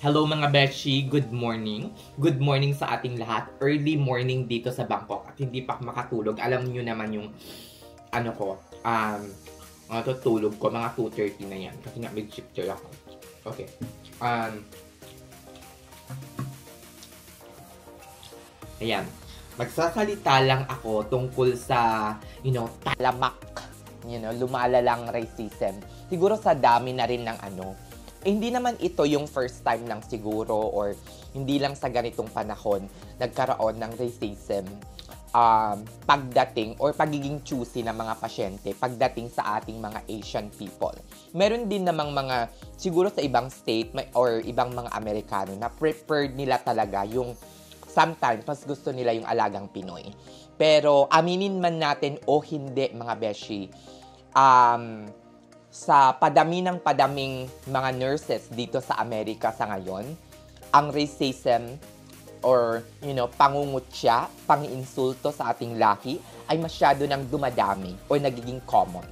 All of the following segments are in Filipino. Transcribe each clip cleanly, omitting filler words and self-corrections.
Hello mga beshi, good morning. Good morning sa ating lahat. Early morning dito sa Bangkok at hindi pa makatulog. Alam niyo naman yung ano ko, tutulog ko mga 2:30 na yan kasi nga mid-shifter ako. Okay. Ayan. Magsasalita lang ako tungkol sa, talamak. Lumalalang racism. Siguro sa dami na rin ng hindi naman ito yung first time lang siguro or hindi lang sa ganitong panahon nagkaroon ng racism pagdating or pagiging choosy ng mga pasyente pagdating sa ating mga Asian people. Meron din namang mga, siguro sa ibang state or ibang mga Amerikano na preferred nila talaga yung sometimes mas gusto nila yung alagang Pinoy. Pero aminin man natin o hindi mga beshi, sa padaming mga nurses dito sa Amerika sa ngayon, ang racism or, pangungutya, pang-insulto sa ating lahi ay masyado nang dumadami or nagiging common.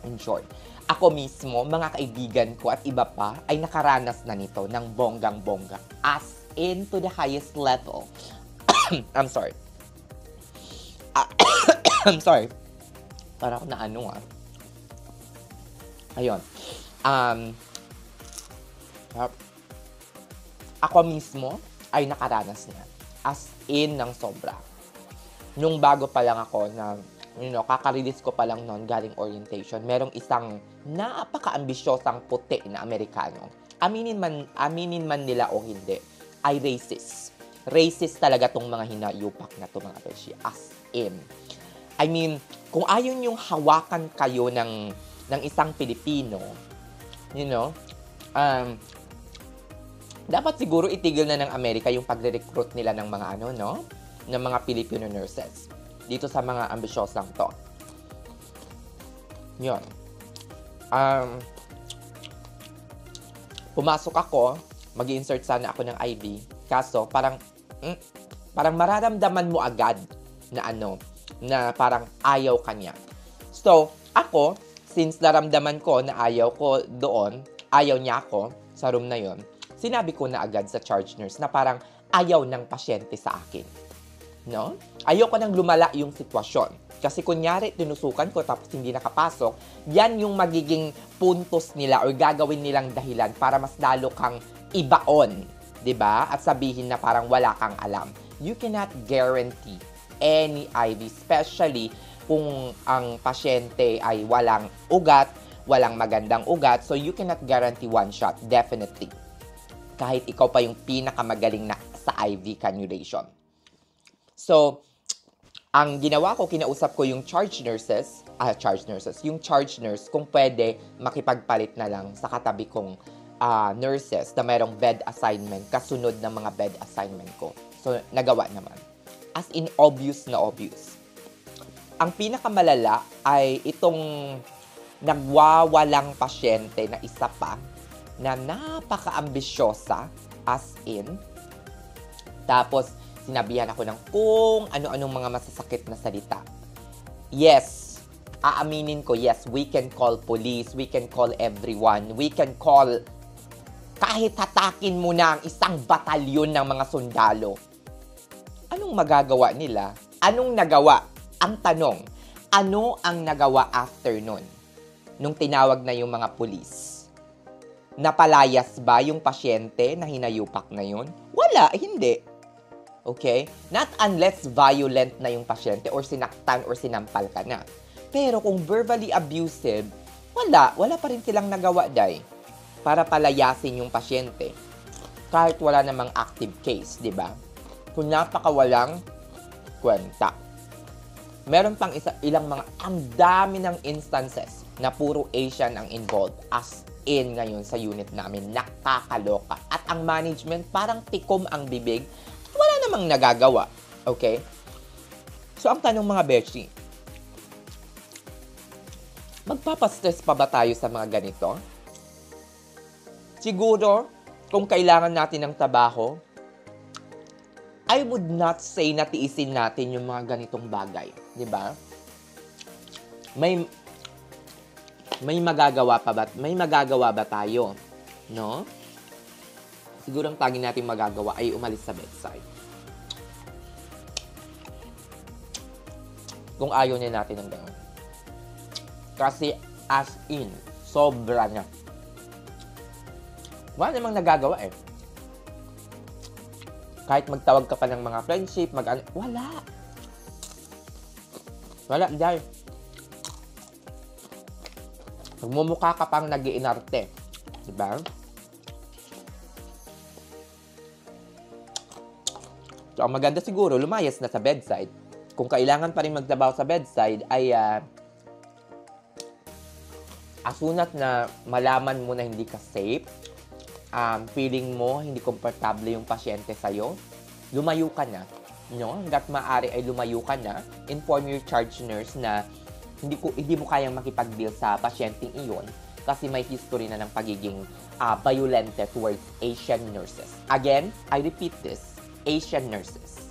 In short, ako mismo, mga kaibigan ko at iba pa ay nakaranas na nito ng bonggang-bongga. As in to the highest level. I'm sorry. I'm sorry. Parang na Ayun. Ako mismo ay nakaranas na. As in ng sobra. Nung bago pa lang ako na, kaka-release ko pa lang noon galing orientation, merong isang napaka-ambisyosang puti na Amerikano. Aminin man nila o hindi, ay racist. Racist talaga tong mga hinayupak na to mga beshi. As in. I mean, kung ayaw yung hawakan kayo ng isang Pilipino, dapat siguro itigil na ng Amerika yung pagre-recruit nila ng mga ng mga Filipino nurses dito sa mga ambisyosang to. Yun. Pumasok ako, mag-insert sana ako ng IV, kaso parang mararamdaman mo agad na na parang ayaw kanya. So, ako, since naramdaman ko na ayaw niya ako sa room na yon, sinabi ko na agad sa charge nurse na parang ayaw ng pasyente sa akin. No? Ayoko nang lumala yung sitwasyon. Kasi kunyari, tinusukan ko tapos hindi nakapasok, yan yung magiging puntos nila or gagawin nilang dahilan para mas lalo kang ibaon. 'Di ba? At sabihin na parang wala kang alam. You cannot guarantee any IV, especially kung ang pasyente ay walang ugat, walang magandang ugat, so you cannot guarantee one shot, definitely. Kahit ikaw pa yung pinakamagaling na sa IV cannulation. So, ang ginawa ko, kinausap ko yung charge nurse kung pwede makipagpalit na lang sa katabi kong nurses na mayroong bed assignment, kasunod ng mga bed assignment ko. So, nagawa naman. As in, obvious na obvious. Ang pinakamalala ay itong nagwawalang pasyente na isa pa na napaka-ambisyosa, as in. Tapos, sinabihan ako ng kung ano-anong mga masasakit na salita. Yes, aaminin ko, yes, we can call police, we can call everyone, we can call kahit hatakin mo na ang isang batalyon ng mga sundalo. Anong magagawa nila? Anong nagawa? Ang tanong, ano ang nagawa after nun? Nung tinawag na yung mga pulis? Napalayas ba yung pasyente na hinayupak na yun? Wala, hindi. Okay? Not unless violent na yung pasyente or sinaktan or sinampal ka na. Pero kung verbally abusive, wala pa rin silang nagawa, day, para palayasin yung pasyente. Kahit wala namang active case, di ba? Kung napakawalang kwenta. Meron pang ilang mga, ang dami ng instances na puro Asian ang involved, as in ngayon sa unit namin, nakakaloka. At ang management parang tikom ang bibig, wala namang nagagawa. Okay? So, ang tanong mga beshi, magpapastress pa ba tayo sa mga ganito? Siguro, kung kailangan natin ng trabaho, I would not say na tiisin natin yung mga ganitong bagay. Di ba? May magagawa ba tayo? No? siguro ang tanging natin magagawa ay umalis sa bedside. Kung ayaw niya natin ng gano'n. Kasi as in, sobra na. Wala namang nagagawa eh. Kahit magtawag ka pa ng mga friendship, wala. Wala, dahil magmumukha ka pang nag-iinarte. Diba? So, ang maganda siguro, lumayas na sa bedside. Kung kailangan pa rin magtrabaho sa bedside, ay asunat na malaman mo na hindi ka safe, feeling mo hindi komportable yung pasyente sa'yo, lumayo ka na. No? Hanggat maaari ay lumayo ka na. Inform your charge nurse na hindi mo kayang makipag-deal sa pasyenteng iyon kasi may history na ng pagiging violente towards Asian nurses. Again, I repeat this, Asian nurses.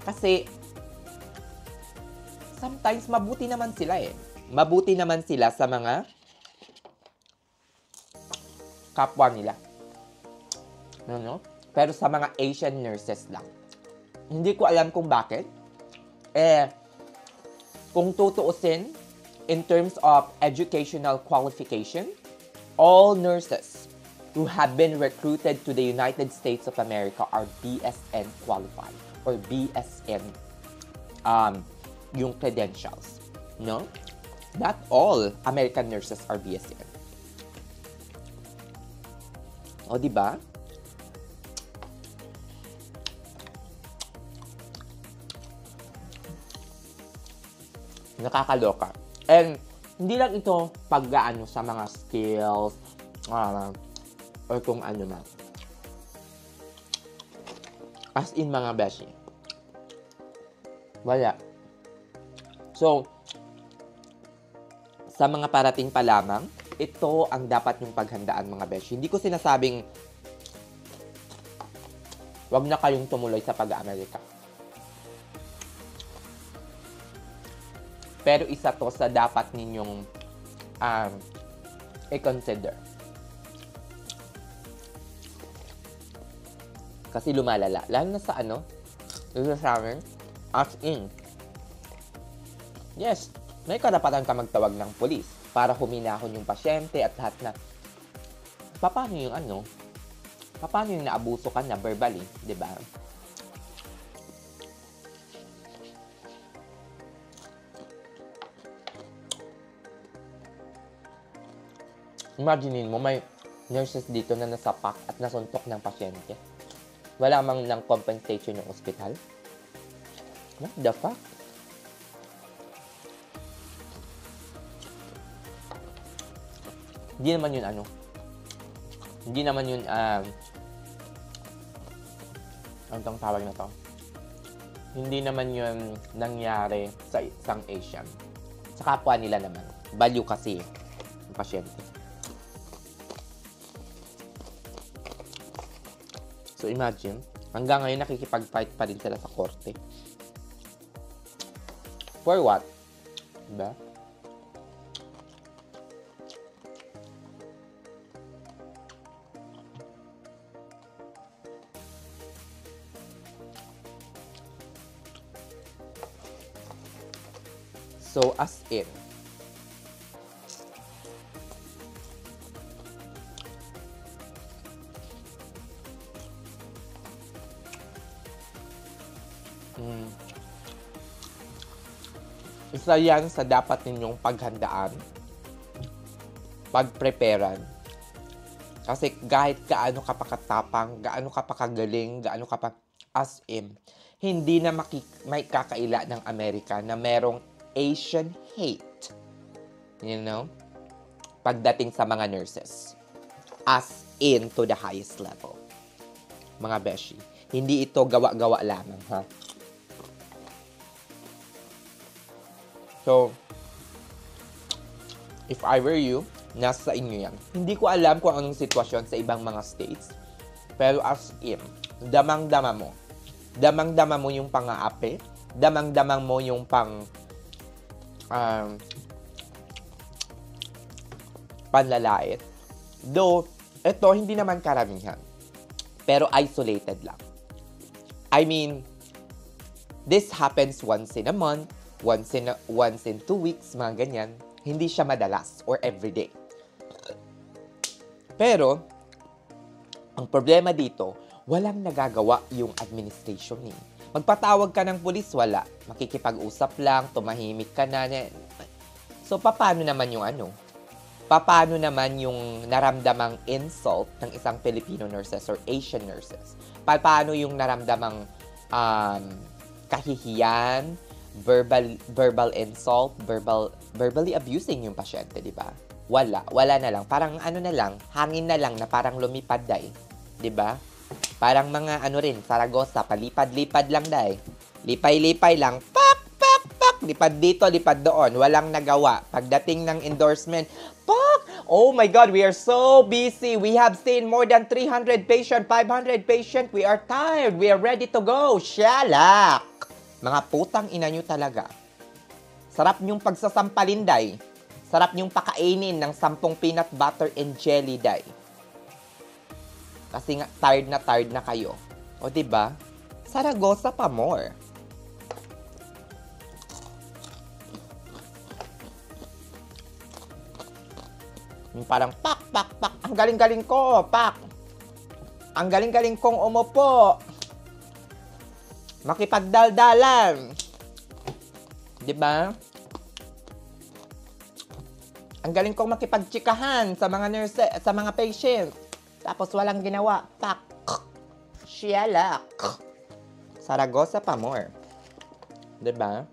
Kasi sometimes mabuti naman sila eh. Mabuti naman sila sa mga kapwa nila. No? Pero sa mga Asian nurses lang. Hindi ko alam kung bakit. Kung tutuusin, in terms of educational qualification, all nurses who have been recruited to the United States of America are BSN qualified or BSN yung credentials. No? Not all American nurses are BSN. O, diba? Nakakaloka. And hindi lang ito pag-gaano sa mga skills or kung ano man. As in mga beshi. Wala. So, sa mga parating pa lamang, ito ang dapat yung paghandaan mga beshi. Hindi ko sinasabing wag na kayong tumuloy sa pag-Amerika. Pero isa to sa dapat ninyong i-consider. Kasi lumalala. Lalo na sa dito sa amin, as in. Yes, may karapatan ka magtawag ng pulis para huminahon yung pasyente at lahat na. Paano yung paano yung naabuso ka na verbally, di ba? Imaginin mo, may nurses dito na nasapak at nasuntok ng pasyente. Wala mang ng compensation yung ospital. What the fuck? Hindi naman yun Hindi naman yun, anong tawag na to? Hindi naman yun nangyari sa isang Asian. Sa kapwa nila naman. Value kasi yung pasyente. So imagine, hanggang ngayon nakikipag-fight pa rin sila sa korte. For what? Diba? So, as in, isa yan sa dapat ninyong paghandaan, pagpreparan. Kasi kahit gaano ka pa katapang, gaano ka pa kagaling, gaano ka pa as in, hindi na may kakaila ng Amerika na merong Asian hate. You know? Pagdating sa mga nurses. As in to the highest level. Mga beshi. Hindi ito gawa-gawa lamang, ha? So, if I were you, nasa inyo yan. Hindi ko alam kung anong sitwasyon sa ibang mga states. Pero as in, damang-dama mo. Damang-dama mo yung pang-aapi. Damang-damang mo yung panlalait. Though, ito hindi naman karamihan. Pero isolated lang. I mean, this happens once in a month, once in 2 weeks, mga ganyan. Hindi siya madalas or everyday. Pero, ang problema dito, walang nagagawa yung administration eh. Magpatawag ka ng pulis, wala. Makikipag-usap lang, tumahimik ka na. So, paano naman yung Paano naman yung naramdamang insult ng isang Filipino nurses or Asian nurses? Paano yung naramdamang kahihiyan, verbal insult, verbally abusing yung pasyente, di ba? Wala na lang. Parang na lang, hangin na lang na parang lumipad dai, di ba? Parang mga Saragossa, palipad-lipad lang dai. Lipay-lipay lang, pak, pak, pak, lipad dito, lipad doon, walang nagawa. Pagdating ng endorsement, pak, oh my God, we are so busy. We have seen more than 300 patient, 500 patient. We are tired. We are ready to go. Shalak! Mga putang ina nyo talaga. Sarap nyong pagsasampalin, day. Sarap nyong pakainin ng 10 peanut butter and jelly, day. Kasi nga, tired na kayo. O, diba? Saragossa pa more. Yung parang, pak, pak, pak. Ang galing-galing ko, pak. Ang galing-galing kong umupo. Makipagdaldalan. Diba? Ang galing kong makipagtsikahan sa mga nurse, sa mga patients. Tapos walang ginawa. Pak. Siyalak. Saragossa pa more. Diba?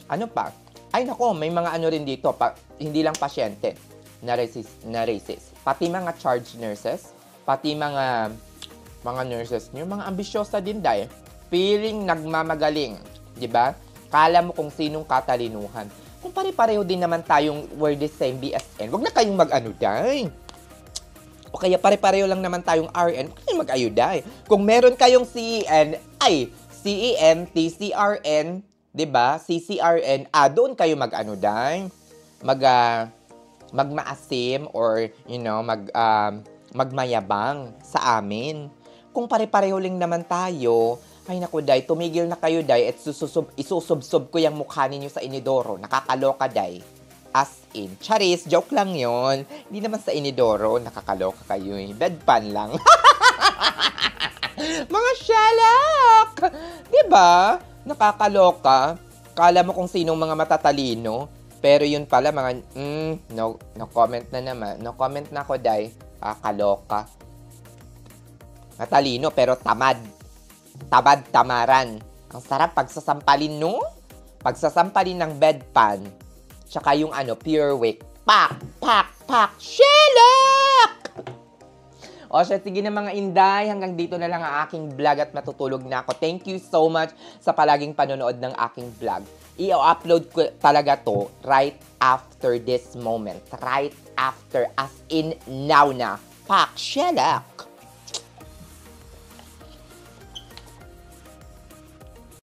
Ano pa? Ay nako, may mga rin dito. Hindi lang pasyente na racist. Pati mga charge nurses. Pati mga nurses nyo. Mga ambisyosa din dahil. Feeling nagmamagaling. Diba? Kala mo kung sinong katalinuhan. Kung pare-pareho din naman tayong we're the same BSN, wag na kayong mag-day. O kaya pare-pareho lang naman tayong RN, wag kayong mag-day. Kung meron kayong CEN, CEM, TCRN, diba? CCRN, doon kayo mag-day. Magmaasim or, magmayabang sa amin. Kung pare-pareho lang naman tayo, ay naku, day, tumigil na kayo, day, at isusubsob ko yung mukha ninyo sa inidoro. Nakakaloka, day. As in. Charis, joke lang yon. Hindi naman sa inidoro, nakakaloka kayo eh. Bedpan lang. Mga shalak! Diba? Nakakaloka. Kala mo kung sinong mga matatalino. Pero yun pala, mga, no comment na naman. No comment na ako, day. Kaloka. Matalino, pero tamad. Tamad-tamaran. Ang sarap pagsasampalin, no? Pagsasampalin ng bedpan. Tsaka yung pure wick. Pak! Pak! Pak! Shelak! O siya, sige na mga inday. Hanggang dito na lang ang aking vlog at matutulog na ako. Thank you so much sa palaging panonood ng aking vlog. I-upload ko talaga to right after this moment. Right after, as in now na. Pak! Shelak!